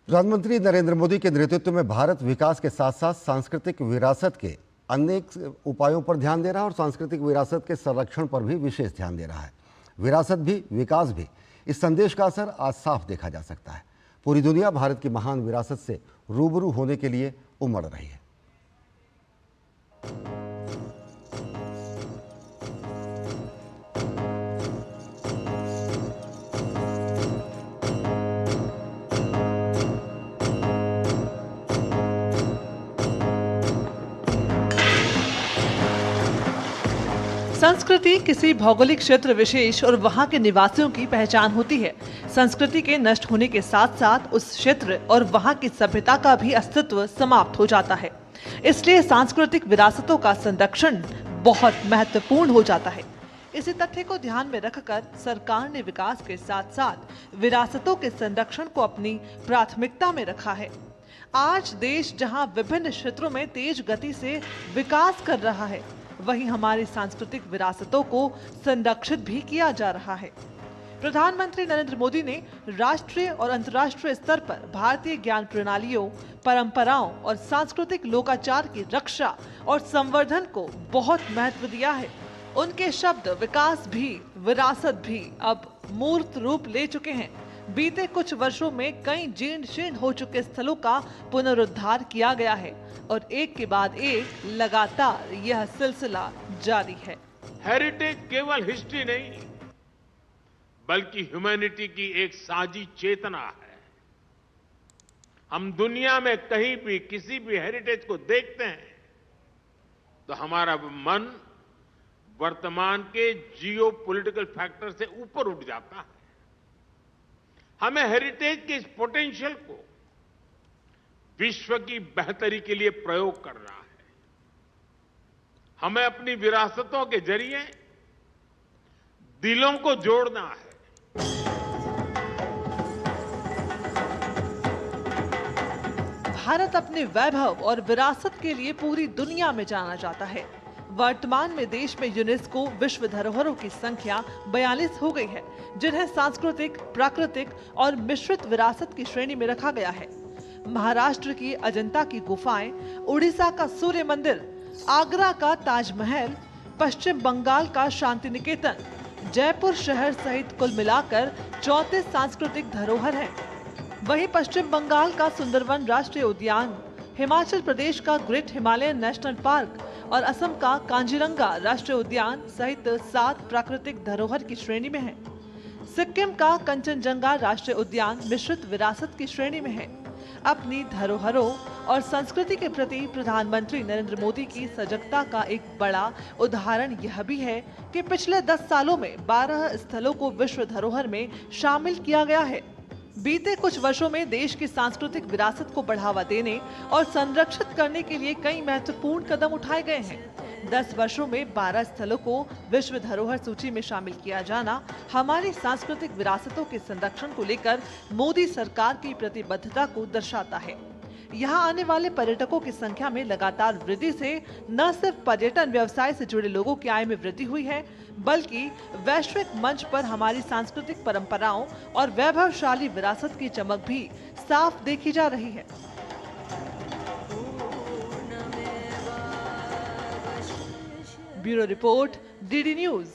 प्रधानमंत्री नरेंद्र मोदी के नेतृत्व में भारत विकास के साथ साथ सांस्कृतिक विरासत के अनेक उपायों पर ध्यान दे रहा है और सांस्कृतिक विरासत के संरक्षण पर भी विशेष ध्यान दे रहा है। विरासत भी, विकास भी, इस संदेश का असर आज साफ देखा जा सकता है। पूरी दुनिया भारत की महान विरासत से रूबरू होने के लिए उमड़ रही है। संस्कृति किसी भौगोलिक क्षेत्र विशेष और वहां के निवासियों की पहचान होती है। संस्कृति के नष्ट होने के साथ साथ उस क्षेत्र और वहां की सभ्यता का भी अस्तित्व समाप्त हो जाता है। इसलिए सांस्कृतिक विरासतों का संरक्षण बहुत महत्वपूर्ण हो जाता है। इसी तथ्य को ध्यान में रखकर सरकार ने विकास के साथ साथ विरासतों के संरक्षण को अपनी प्राथमिकता में रखा है। आज देश जहां विभिन्न क्षेत्रों में तेज गति से विकास कर रहा है, वहीं हमारी सांस्कृतिक विरासतों को संरक्षित भी किया जा रहा है। प्रधानमंत्री नरेंद्र मोदी ने राष्ट्रीय और अंतर्राष्ट्रीय स्तर पर भारतीय ज्ञान प्रणालियों, परंपराओं और सांस्कृतिक लोकाचार की रक्षा और संवर्धन को बहुत महत्व दिया है। उनके शब्द विकास भी, विरासत भी अब मूर्त रूप ले चुके हैं। बीते कुछ वर्षों में कई जीर्ण शीर्ण हो चुके स्थलों का पुनरुद्धार किया गया है और एक के बाद एक लगातार यह सिलसिला जारी है। हेरिटेज केवल हिस्ट्री नहीं, बल्कि ह्यूमैनिटी की एक साझी चेतना है। हम दुनिया में कहीं भी किसी भी हेरिटेज को देखते हैं तो हमारा मन वर्तमान के जियोपॉलिटिकल फैक्टर से ऊपर उठ जाता है। हमें हेरिटेज के इस पोटेंशियल को विश्व की बेहतरी के लिए प्रयोग करना है। हमें अपनी विरासतों के जरिए दिलों को जोड़ना है। भारत अपने वैभव और विरासत के लिए पूरी दुनिया में जाना जाता है। वर्तमान में देश में यूनेस्को विश्व धरोहरों की संख्या 42 हो गई है, जिन्हें सांस्कृतिक, प्राकृतिक और मिश्रित विरासत की श्रेणी में रखा गया है। महाराष्ट्र की अजंता की गुफाएं, उड़ीसा का सूर्य मंदिर, आगरा का ताजमहल, पश्चिम बंगाल का शांति निकेतन, जयपुर शहर सहित कुल मिलाकर 34 सांस्कृतिक धरोहर हैं। वहीं पश्चिम बंगाल का सुंदरवन राष्ट्रीय उद्यान, हिमाचल प्रदेश का ग्रेट हिमालयन नेशनल पार्क और असम का कांजीरंगा राष्ट्रीय उद्यान सहित 7 प्राकृतिक धरोहर की श्रेणी में है। सिक्किम का कंचनजंगा राष्ट्रीय उद्यान मिश्रित विरासत की श्रेणी में है। अपनी धरोहरों और संस्कृति के प्रति प्रधानमंत्री नरेंद्र मोदी की सजगता का एक बड़ा उदाहरण यह भी है कि पिछले 10 सालों में 12 स्थलों को विश्व धरोहर में शामिल किया गया है। बीते कुछ वर्षों में देश की सांस्कृतिक विरासत को बढ़ावा देने और संरक्षित करने के लिए कई महत्वपूर्ण कदम उठाए गए हैं। 10 वर्षों में 12 स्थलों को विश्व धरोहर सूची में शामिल किया जाना हमारी सांस्कृतिक विरासतों के संरक्षण को लेकर मोदी सरकार की प्रतिबद्धता को दर्शाता है। यहाँ आने वाले पर्यटकों की संख्या में लगातार वृद्धि से न सिर्फ पर्यटन व्यवसाय से जुड़े लोगों की आय में वृद्धि हुई है, बल्कि वैश्विक मंच पर हमारी सांस्कृतिक परंपराओं और वैभवशाली विरासत की चमक भी साफ देखी जा रही है। Bureau report, DD news.